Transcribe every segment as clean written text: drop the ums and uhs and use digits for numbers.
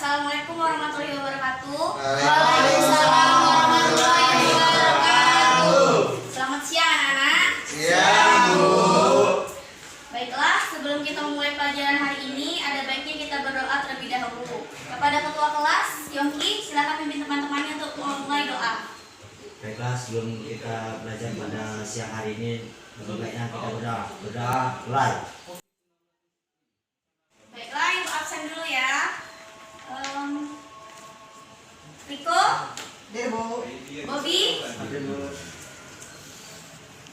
Assalamualaikum warahmatullahi wabarakatuh. Waalaikumsalam warahmatullahi wabarakatuh. Selamat siang anak-anak. Siang, Bu. Baiklah, sebelum kita memulai pelajaran hari ini, ada baiknya kita berdoa terlebih dahulu. Kepada ketua kelas, Yongki, silakan pimpin teman-temannya untuk memulai doa. Baiklah, sebelum kita belajar pada siang hari ini, lebih baiknya kita berdoa mulai. Baiklah, ibu absen dulu ya. Riko, Hadir, Bu. Bobby, Hadir, Bu.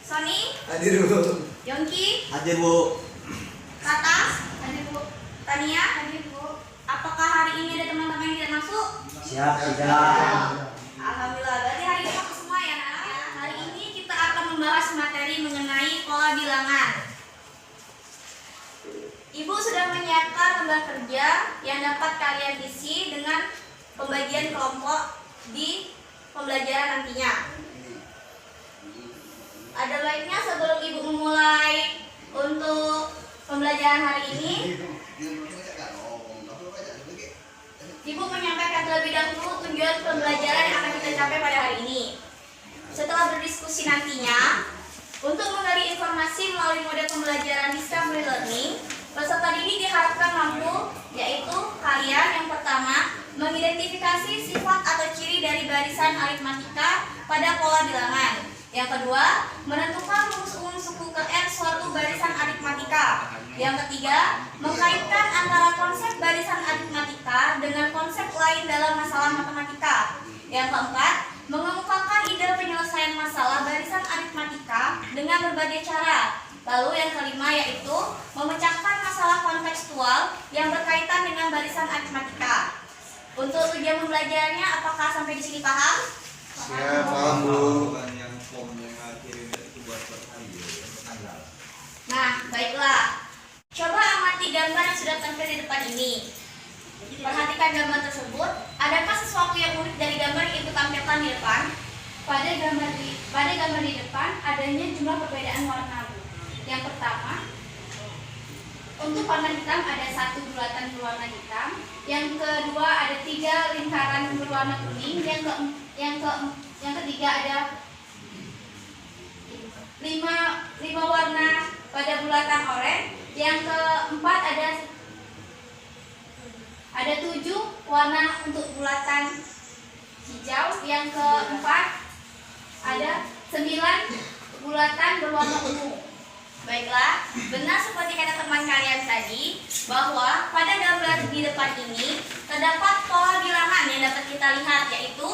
Sony, Hadir, Bu. Yongki, Hadir, Bu. Tata, hadir Bu. Tania, hadir Bu. Apakah hari ini ada teman-teman yang tidak masuk? Siap, tidak. Alhamdulillah, berarti hari ini masuk semua ya nak? Hari ini kita akan membahas materi mengenai pola bilangan. Ibu sudah menyiapkan lembar kerja yang dapat kalian isi dengan pembagian kelompok di pembelajaran nantinya. Ada baiknya sebelum ibu memulai untuk pembelajaran hari ini, ibu menyampaikan terlebih dahulu tujuan pembelajaran yang akan kita capai pada hari ini. Setelah berdiskusi nantinya, untuk menggali informasi melalui mode pembelajaran Discovery Learning, peserta didik diharapkan mampu, yaitu kalian yang pertama, mengidentifikasi sifat atau ciri dari barisan aritmatika pada pola bilangan. Yang kedua, menentukan rumus umum suku ke N suatu barisan aritmatika. Yang ketiga, mengkaitkan antara konsep barisan aritmatika dengan konsep lain dalam masalah matematika. Yang keempat, mengemukakan ide penyelesaian masalah barisan aritmatika dengan berbagai cara. Lalu yang kelima yaitu memecahkan masalah kontekstual yang berkaitan dengan barisan aritmatika. Untuk tujuan pembelajarannya, apakah sampai di sini paham? Siap, paham, Bu. Nah, baiklah. Coba amati gambar yang sudah tampil di depan ini. Perhatikan gambar tersebut. Adakah sesuatu yang unik dari gambar yang ibu tampilkan di depan? Pada gambar di depan adanya jumlah perbedaan warna, Bu. Yang pertama, untuk warna hitam ada satu bulatan berwarna hitam. Yang kedua ada 3 lingkaran berwarna kuning. Yang ketiga ada 5 warna pada bulatan oranye. Yang keempat ada 7 warna untuk bulatan hijau. Yang keempat ada 9 bulatan berwarna ungu. Baiklah, benar seperti kata teman kalian tadi, bahwa pada gambar di depan ini terdapat pola bilangan yang dapat kita lihat, yaitu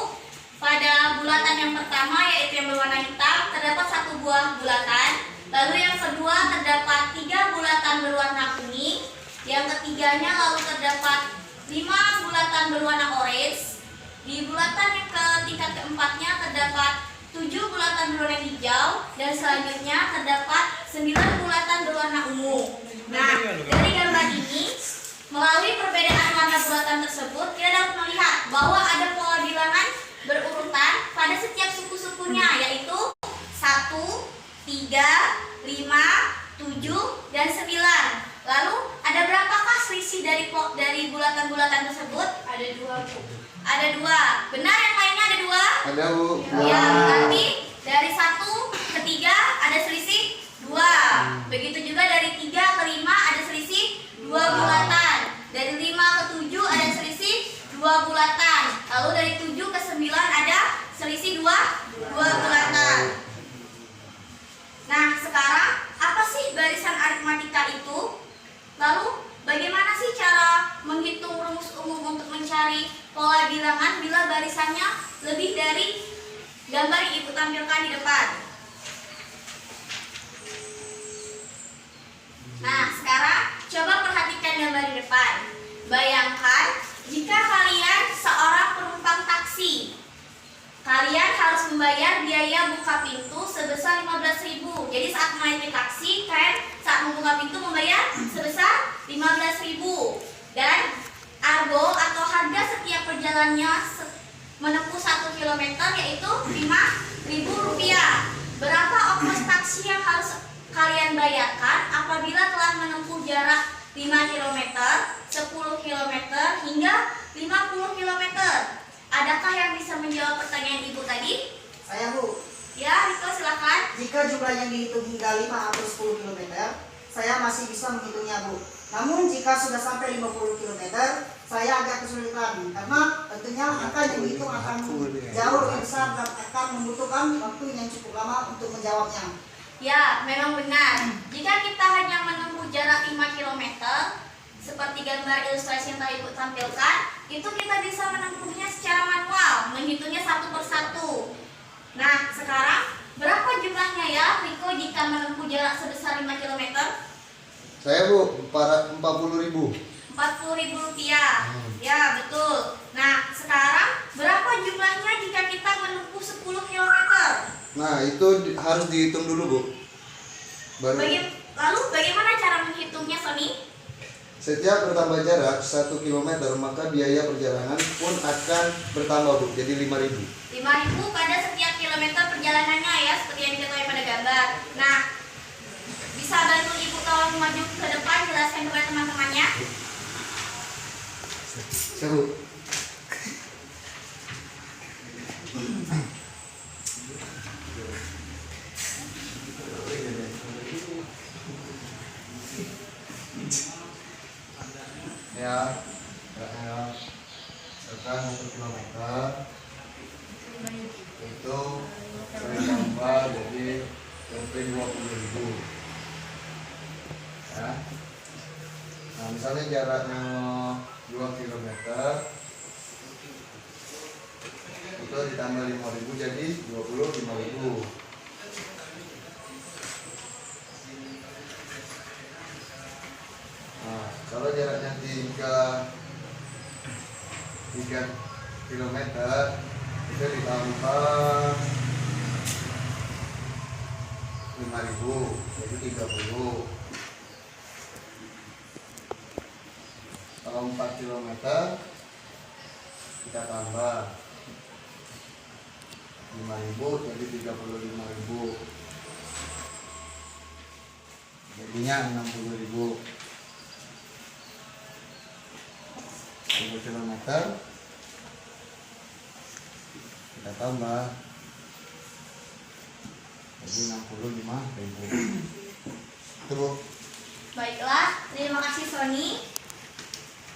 pada bulatan yang pertama, yaitu yang berwarna hitam, terdapat 1 buah bulatan. Lalu yang kedua terdapat 3 bulatan berwarna kuning. Yang ketiganya lalu terdapat 5 bulatan berwarna orange. Di bulatan yang ke tingkat keempatnya terdapat 7 bulatan berwarna hijau. Dan selanjutnya terdapat 9 bulatan berwarna ungu. Nah, dari gambar ini, melalui perbedaan warna bulatan tersebut, kita dapat melihat bahwa ada pola bilangan berurutan pada setiap suku-sukunya, yaitu 1, 3, 5, 7, dan 9. Lalu, ada berapakah selisih dari bulatan-bulatan tersebut? Ada 2, Bu. Ada 2. Benar yang lainnya ada 2? Ada, Bu. Ya, berarti dari 1 ke 3 ada selisih 2. Begitu juga dari 3 ke 5 ada selisih 2 bulatan. Dari 5 ke 7 ada selisih 2 bulatan. Lalu dari 7 ke 9 ada selisih 2 bulatan. Nah, sekarang apa sih barisan aritmatika itu? Lalu bagaimana sih cara menghitung rumus umum untuk mencari pola bilangan bila barisannya lebih dari gambar yang ibu tampilkan di depan? Nah, sekarang coba perhatikan gambar di depan. Bayangkan jika kalian seorang penumpang taksi. Kalian harus membayar biaya buka pintu sebesar 15.000. Jadi saat menaiki taksi, kalian saat membuka pintu membayar sebesar 15.000. Dan argo atau harga setiap perjalanannya menempuh 1 km yaitu Rp5.000. Berapa ongkos taksi yang harus kalian bayarkan apabila telah menempuh jarak 5 km, 10 km, hingga 50 km. Adakah yang bisa menjawab pertanyaan Ibu tadi? Saya Bu, Ya, Riko silakan. jika jumlah yang dihitung hingga 5 atau 10 km, saya masih bisa menghitungnya Bu. Namun jika sudah sampai 50 km, saya agak kesulitan karena tentunya angka yang dihitung akan jauh lebih besar dan akan membutuhkan waktu yang cukup lama untuk menjawabnya. Ya, memang benar. Jika kita hanya menempuh jarak 5 km, seperti gambar ilustrasi yang tadi Ibu tampilkan, itu kita bisa menempuhnya secara manual, menghitungnya satu persatu. Nah, sekarang berapa jumlahnya ya, Riko, jika menempuh jarak sebesar 5 km? Saya Bu, 40.000. 40.000 rupiah. Ya, betul. Nah, sekarang berapa jumlahnya jika kita menempuh 10 km? Nah, itu harus dihitung dulu Bu. Lalu bagaimana cara menghitungnya, Sony? Setiap bertambah jarak 1 km, maka biaya perjalanan pun akan bertambah Bu, jadi 5.000. 5.000 pada setiap kilometer perjalanannya ya, seperti yang diketahui pada gambar. Nah, bisa bantu Ibu tolong maju ke depan, jelaskan kepada teman-temannya. Seru. Ya, sekarang 1 km itu saya tambah jadi sampai 20.000 ya. Nah, misalnya jaraknya 2 km itu ditambah 5.000 jadi 25.000. Nah, kalau jaraknya 3 km itu ditambah 5.000 jadi 30. Kalau 4 km kita tambah 5.000 jadi 35.000. Jadinya 60.000. 10 km kita tambah jadi 65.000. Terus Baiklah, terima kasih Sony.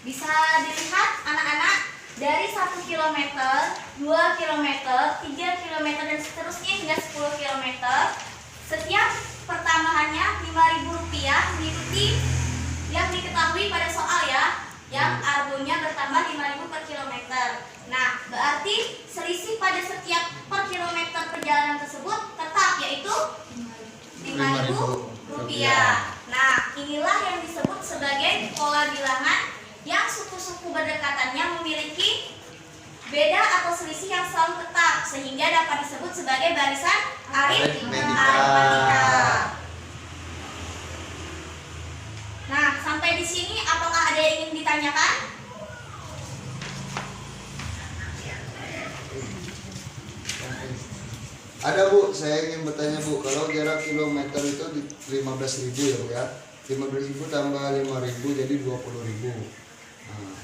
Bisa dilihat anak-anak, dari 1 km, 2 km, 3 km dan seterusnya hingga 10 km, setiap pertambahannya 5.000 rupiah mengikuti yang diketahui pada soal ya, yang argonya bertambah 5.000 per kilometer. Nah, berarti selisih pada setiap per kilometer perjalanan tersebut tetap, yaitu 5.000 rupiah. Nah, inilah yang disebut sebagai pola bilangan yang suku-suku berdekatannya memiliki beda atau selisih yang selalu tetap, sehingga dapat disebut sebagai barisan aritmetika. Nah, sampai di sini apakah ada yang ingin ditanyakan? ada Bu, saya ingin bertanya Bu, kalau jarak kilometer itu 15.000 ya Bu ya, 15.000 tambah 5.000 jadi 20.000. Nah,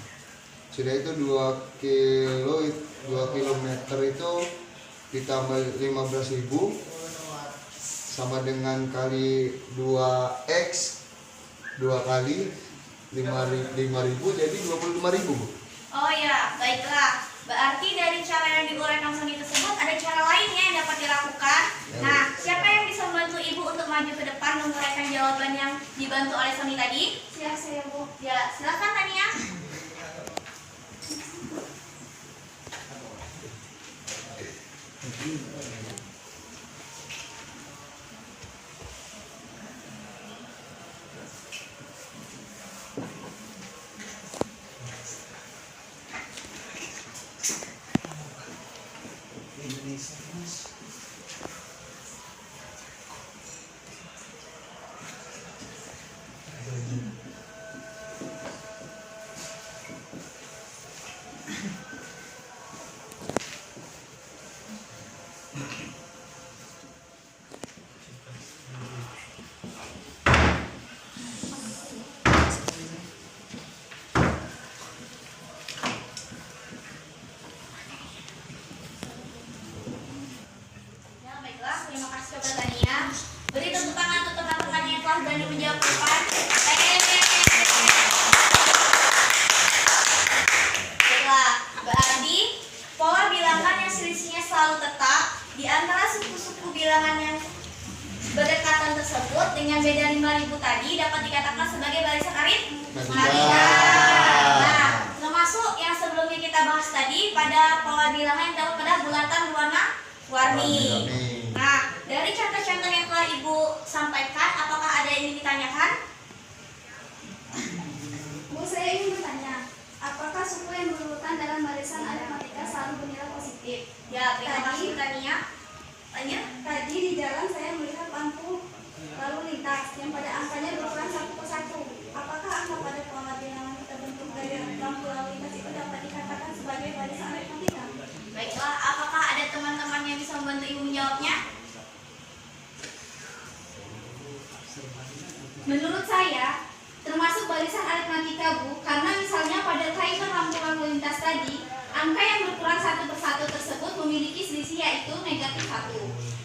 sudah itu 2 kilometer itu ditambah 15.000 sama dengan kali 2x 2 kali 5.000 jadi 25.000 Bu. Oh ya, baiklah. Berarti dari cara yang diuraikan Sony tersebut ada cara lainnya yang dapat dilakukan. Nah, siapa yang bisa membantu Ibu untuk maju ke depan menguraikan jawaban yang dibantu oleh Sony tadi? Siap saya Bu. Ya, silakan Tania. berani menjawab ke depan? Baiklah, berarti pola bilangan yang selisihnya selalu tetap di antara suku-suku bilangan yang berdekatan tersebut dengan beda 5.000 tadi dapat dikatakan sebagai barisan aritmatika. Nah, termasuk yang sebelumnya kita bahas tadi pada pola bilangan yang dapat pada bulatan warna-warni. Nah, dari contoh-contoh yang telah Ibu sampaikan, apakah ada yang ingin ditanyakan? Bu, saya ingin bertanya, apakah suku yang berurutan dalam barisan aritmatika selalu bernilai positif? Ya, terima kasih tanya. Tadi di jalan saya melihat lampu lalu lintas yang pada angkanya berukuran 1 per 1. Apakah angka pada pola bilangan terbentuk dari lampu lalu lintas itu dapat dikatakan sebagai barisan aritmatika? Baiklah, apakah ada teman-teman yang bisa membantu Ibu menjawabnya? Menurut saya, termasuk barisan aritmatika, Bu, karena misalnya pada kaitan lampu lalu lintas tadi, angka yang berukuran 1 per 1 tersebut memiliki selisih yaitu negatif 1,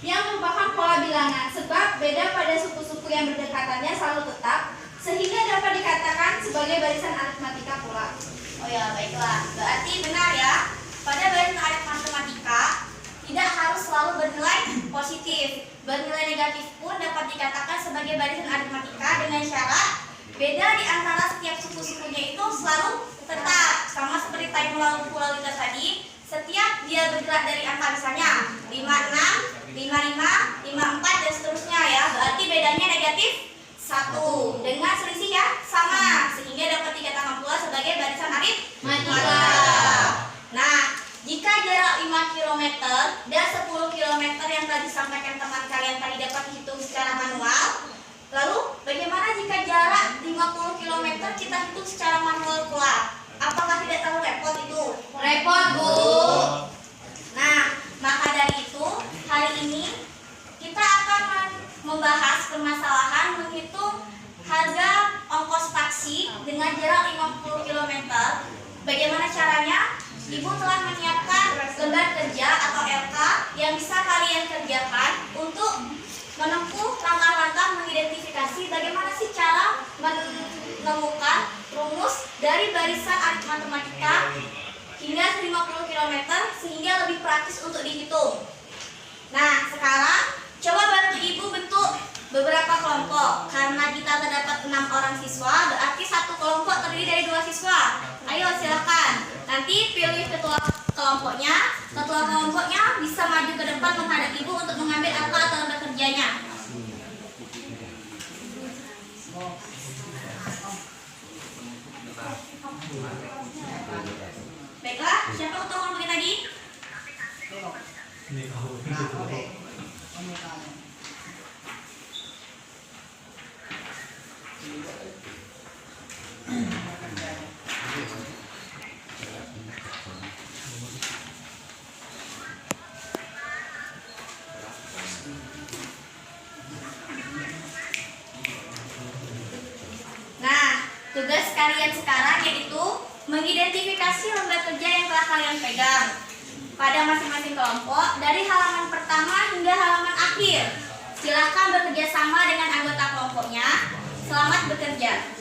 yang merupakan pola bilangan sebab beda pada suku-suku yang berdekatannya selalu tetap, sehingga dapat dikatakan sebagai barisan aritmatika pula. Oh ya, baiklah. Berarti benar ya, pada barisan aritmatika tidak harus selalu bernilai positif. Bernilai negatif pun dapat dikatakan sebagai barisan aritmatika dengan syarat beda di antara setiap suku-sukunya itu selalu tetap. Sama seperti time lalu lintas tadi, setiap dia bergerak dari angka misalnya 56, 55, 54 dan seterusnya ya. Berarti bedanya negatif 1 dengan selisih ya sama, sehingga dapat dikatakan pula sebagai barisan aritmatika. Nah, jika jarak 5 km dan 10 km yang telah disampaikan teman kalian tadi dapat dihitung secara manual, lalu bagaimana jika jarak 50 km kita hitung secara manual pula? Apakah tidak terlalu repot itu? Repot, Bu. Nah, maka dari itu hari ini kita akan membahas permasalahan menghitung harga ongkos taksi dengan jarak 50 km. Bagaimana caranya? Ibu telah menyiapkan lembar kerja atau LK yang bisa kalian kerjakan untuk menempuh langkah-langkah mengidentifikasi bagaimana sih cara menemukan rumus dari barisan aritmatika hingga 50 km sehingga lebih praktis untuk dihitung. Nah, sekarang coba bantu Ibu bentuk beberapa kelompok. Karena kita terdapat 6 orang siswa, berarti satu kelompok terdiri dari 2 siswa. Ayo silakan. Nanti pilih ketua kelompoknya. Ketua kelompoknya bisa maju ke depan menghadap Ibu untuk mengambil angka atau lembar kerjanya. Baiklah, siapa ketua kelompoknya tadi? Nah, oke. Nah, tugas kalian sekarang yaitu mengidentifikasi lembar kerja yang telah kalian pegang pada masing-masing kelompok dari halaman pertama hingga halaman akhir. Silakan bekerja sama dengan anggota kelompoknya. Selamat bekerja.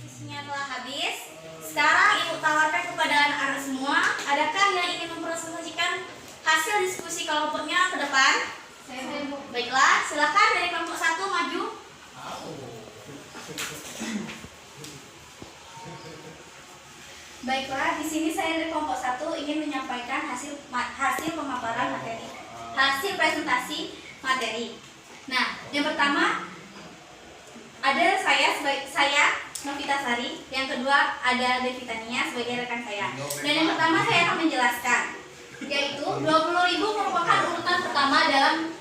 Isinya telah habis. Sekarang Ibu tawarkan kepada anak-anak semua, adakah yang ingin mempresentasikan hasil diskusi kelompoknya ke depan? Baiklah, silakan dari kelompok 1 maju. Baiklah, di sini saya dari kelompok 1 ingin menyampaikan hasil presentasi materi. Nah, yang pertama ada saya Novita Sari, yang kedua ada Devitania sebagai rekan saya. Dan yang pertama saya akan menjelaskan, yaitu 20.000 merupakan urutan pertama dalam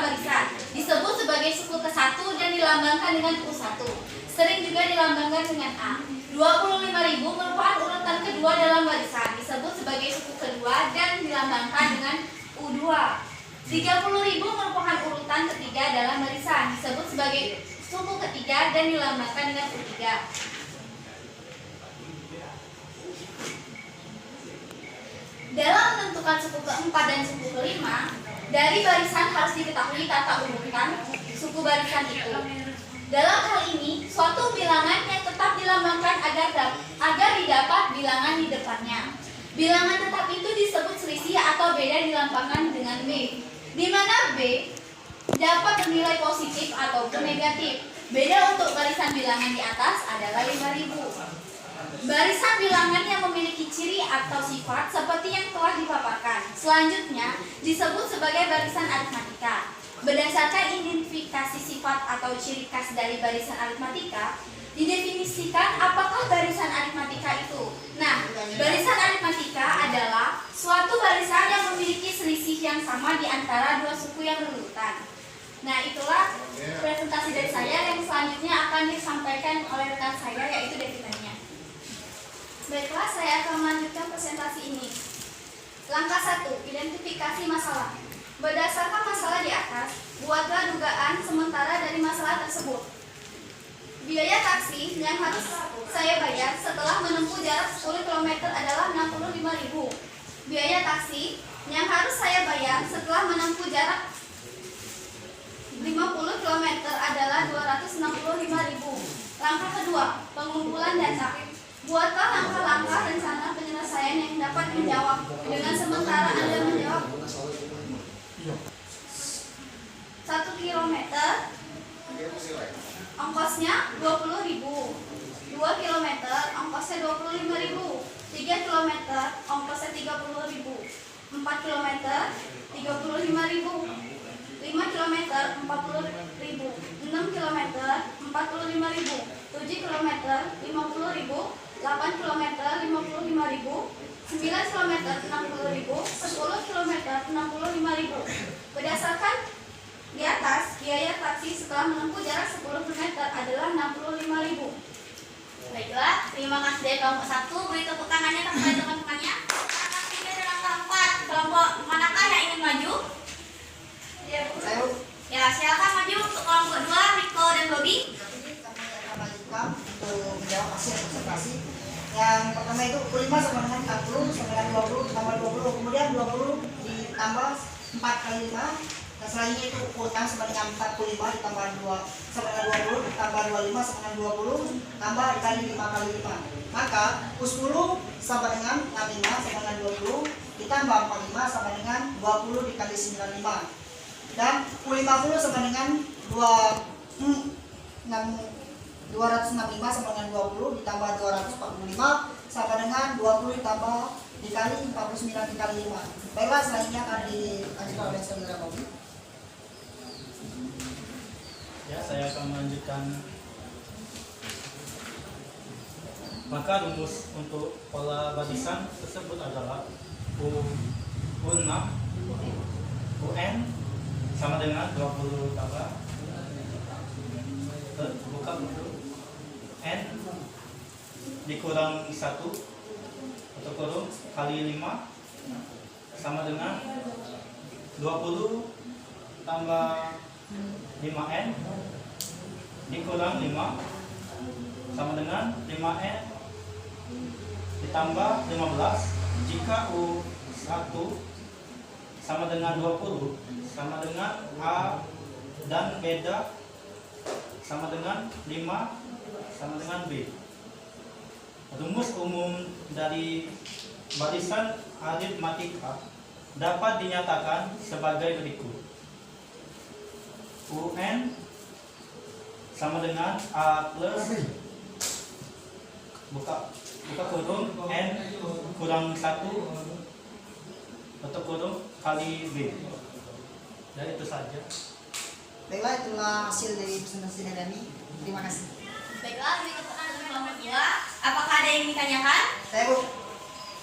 barisan. Disebut sebagai suku ke-1 dan dilambangkan dengan U1. Sering juga dilambangkan dengan A. 25.000 merupakan urutan kedua dalam barisan. Disebut sebagai suku kedua dan dilambangkan dengan U2. 30.000 merupakan urutan ketiga dalam barisan. Disebut sebagai suku ketiga dan dilambangkan dengan U3. Dalam menentukan suku keempat dan suku kelima, dari barisan harus diketahui tata urutan suku barisan itu. Dalam hal ini, suatu bilangan yang tetap dilambangkan agar didapat bilangan di depannya. Bilangan tetap itu disebut selisih atau beda dilambangkan dengan B, di mana B dapat bernilai positif ataupun negatif. Beda untuk barisan bilangan di atas adalah 5.000. Barisan bilangan yang memiliki ciri atau sifat seperti yang telah dipaparkan selanjutnya disebut sebagai barisan aritmatika. Berdasarkan identifikasi sifat atau ciri khas dari barisan aritmatika, didefinisikan apakah barisan aritmatika itu. Nah, barisan aritmatika adalah suatu barisan yang memiliki selisih yang sama di antara dua suku yang berurutan. Nah, itulah presentasi dari saya. Yang selanjutnya akan disampaikan oleh rekan saya, yaitu Devitania. Baiklah, saya akan melanjutkan presentasi ini. Langkah 1, identifikasi masalah. Berdasarkan masalah di atas, buatlah dugaan sementara dari masalah tersebut. Biaya taksi yang harus saya bayar setelah menempuh jarak 10 km adalah 65.000. Biaya taksi yang harus saya bayar setelah menempuh jarak 50 km adalah 265.000. Langkah kedua, pengumpulan data. Buatlah langkah-langkah rencana penyelesaian yang dapat menjawab. Dengan sementara Anda menjawab 1 km ongkosnya 20.000, 2 km ongkosnya 25.000, 3 km ongkosnya 30.000, 4 km 35.000, 5 km 40.000, 6 km 45.000, 7 km 50.000, 8 km 55.000, 9 km 60.000, 10 km 65.000. Berdasarkan di atas, biaya taksi setelah menempuh jarak 10 km adalah 65.000. Baiklah, terima kasih dari kelompok 1. Beri tepuk tangannya kepada teman-temannya. Langkah 3 dan langkah 4. Kelompok manakah yang ingin maju? Ya, silakan maju untuk kelompok 2, Riko dan Bobby. Kami akan lanjutkan untuk menjawab hasil presentasi. Yang pertama itu U5 sama dengan 40 sama dengan 20 ditambah 20, kemudian 20 ditambah 4 kali 5. Dan selanjutnya itu utang sama dengan 45 ditambah 2 sama dengan 20 ditambah 25 sama dengan 20 tambah dikali 5 kali 5. Maka U10 sama dengan 65 sama dengan 20 ditambah 45 sama dengan 20 dikali 95. Dan U50 sama dengan 265 sama dengan 20 ditambah 245 sama dengan 20 ditambah dikali 49 dikali 5. Baiklah, selanjutnya akan dilanjutkan oleh saudara Bobby. Ya, saya akan melanjutkan. Maka rumus untuk pola barisan tersebut adalah U6 UN sama dengan 20 tambah buka untuk N dikurang 1 atau kurung kali 5 sama dengan 20 tambah 5N dikurang 5 sama dengan 5N ditambah 15. Jika U1 sama dengan 20 sama dengan A dan beda sama dengan 5 sama dengan B. Rumus umum dari barisan aritmatika dapat dinyatakan sebagai berikut. UN sama dengan A plus buka kurung N kurang 1 atau kurung kali B. Ya itu saja. Baiklah, itulah hasil dari presentasi dari kami. Terima kasih. Baiklah, berikut pertanyaan nomor 2. Apakah ada yang ditanyakan? Saya Bu,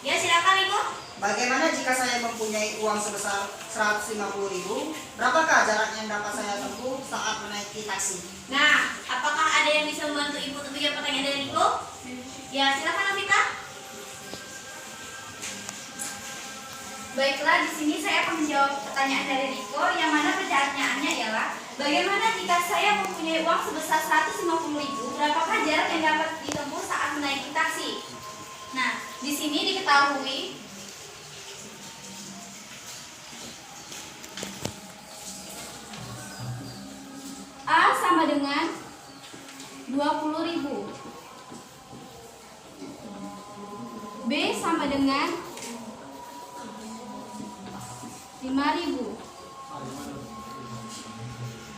Ya, silakan Ibu. bagaimana jika saya mempunyai uang sebesar 150.000? Berapakah jarak yang dapat saya tempuh saat menaiki taksi? Nah, apakah ada yang bisa membantu Ibu untuk menjawab pertanyaan dari Riko? Ya, silakan Novita. Baiklah, di sini saya akan menjawab pertanyaan dari Riko, yang mana pertanyaannya ialah bagaimana jika saya mempunyai uang sebesar 150.000, berapakah jarak yang dapat ditempuh saat menaiki taksi? Nah, di sini diketahui A sama dengan 20.000, B sama dengan 5.000,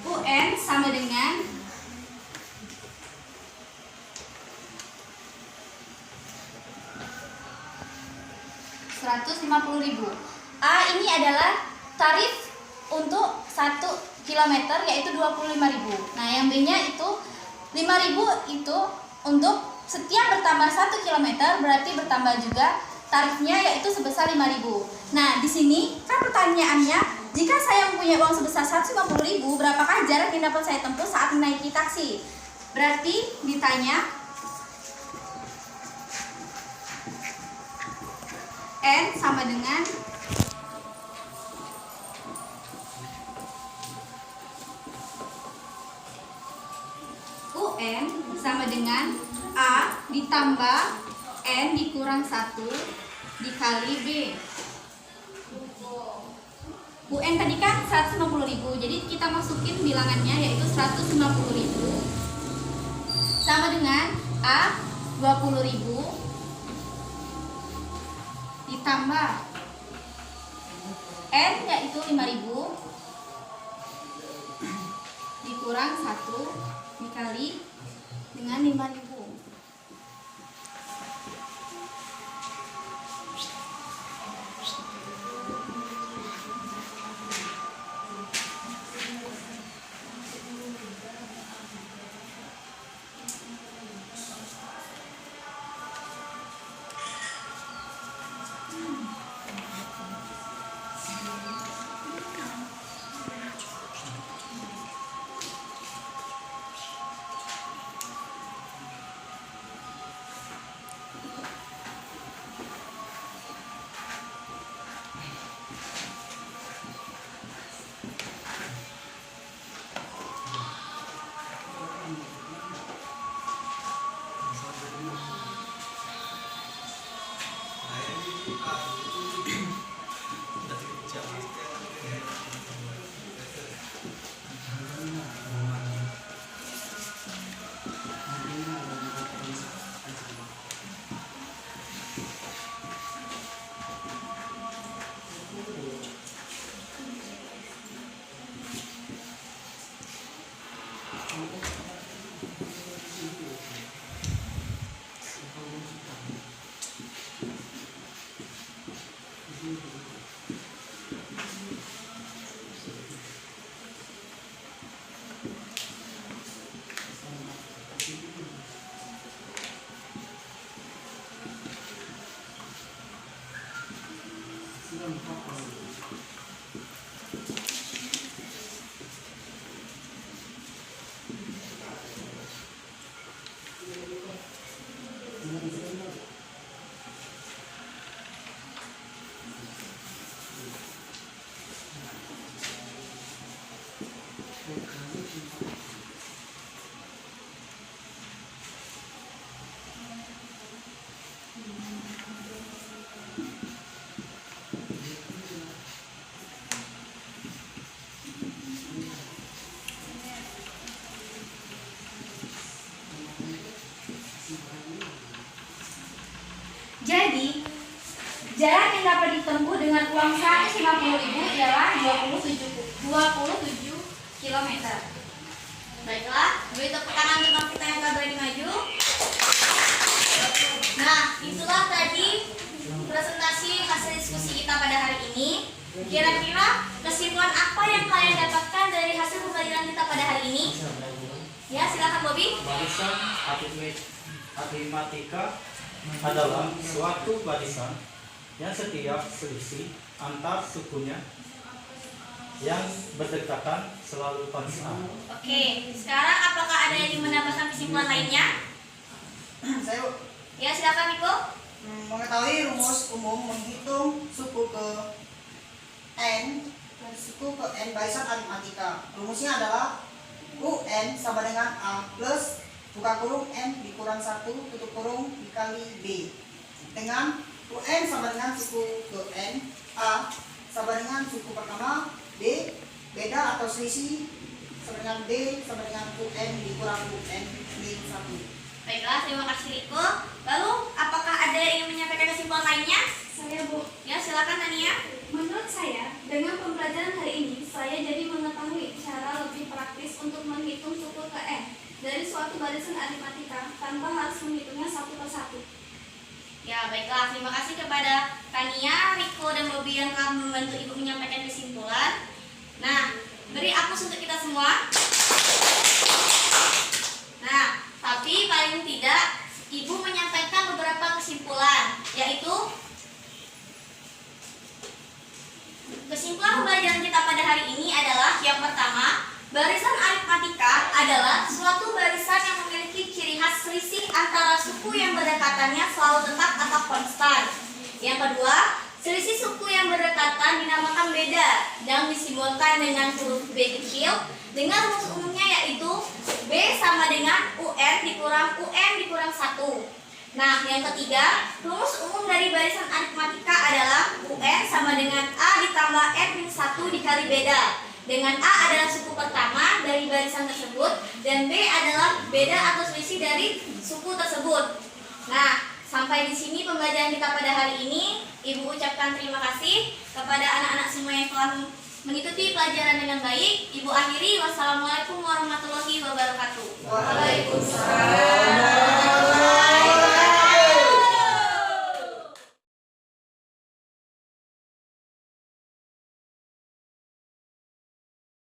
UN sama dengan 150.000. A ini adalah tarif untuk 1 km yaitu 25.000. Nah, yang B-nya itu 5.000 itu untuk setiap bertambah 1 km berarti bertambah juga tarifnya yaitu sebesar 5.000. Nah, di sini kan pertanyaannya, jika saya mempunyai uang sebesar 150.000, berapakah jarak yang dapat saya tempuh saat menaiki taksi? Berarti ditanya N sama dengan UN sama dengan A ditambah N dikurang 1 dikali B. UN tadi kan 150.000, jadi kita masukin bilangannya yaitu 150.000 sama dengan A 20.000 ditambah N yaitu 5.000 dikurang 1 dikali dengan 5.000. Jadi, jarak yang dapat ditempuh dengan uang 150.000 ialah 27 km. Baiklah, beri tepuk tangan untuk kita yang gak berani maju. Nah, itulah tadi presentasi hasil diskusi kita pada hari ini. Kira-kira kesimpulan apa yang kalian dapatkan dari hasil pembelajaran kita pada hari ini? Ya, silakan Bobby. Barisan aritmatika adalah suatu barisan yang setiap selisih antar sukunya yang berdekatan selalu konstan. Oke, sekarang apakah ada yang menambahkan kesimpulan lainnya? Saya Ya, silakan Miko. mengetahui rumus umum menghitung suku ke n dan suku ke n barisan aritmatika. Rumusnya adalah UN sama dengan A plus buka kurung N dikurang 1 tutup kurung dikali B dengan UN sama dengan suku ke N, A sama dengan suku pertama, B beda atau selisih sama dengan B sama dengan UN dikurang UN min 1. Baiklah, terima kasih Riko. Lalu, apakah ada yang ingin menyampaikan kesimpulan lainnya? Saya Bu, Ya, silakan Tania. menurut saya dengan pembelajaran hari ini saya jadi mengetahui cara lebih praktis untuk menghitung suku ke n dari suatu barisan aritmatika tanpa harus menghitungnya satu persatu. Ya, baiklah. Terima kasih kepada Tania, Riko, dan Bobby yang telah membantu Ibu menyampaikan kesimpulan. Nah, beri aplaus untuk kita semua. Nah, tapi paling tidak Ibu menyampaikan beberapa kesimpulan, yaitu kesimpulan pembelajaran kita pada hari ini adalah yang pertama, barisan aritmatika adalah suatu barisan yang memiliki ciri khas selisih antara suku yang berdekatannya selalu tetap atau konstan. Yang kedua, selisih suku yang berdekatan dinamakan beda dan disimbolkan dengan huruf B kecil dengan rumus umumnya yaitu B sama dengan UN dikurang 1. Nah, yang ketiga, rumus umum dari barisan aritmatika adalah UN sama dengan A ditambah N-1 dikali beda. Dengan A adalah suku pertama dari barisan tersebut dan B adalah beda atau selisih dari suku tersebut. Nah, sampai di sini pembelajaran kita pada hari ini. Ibu ucapkan terima kasih kepada anak-anak semua yang telah mengikuti pelajaran dengan baik. Ibu akhiri, wassalamualaikum warahmatullahi wabarakatuh. Waalaikumsalam.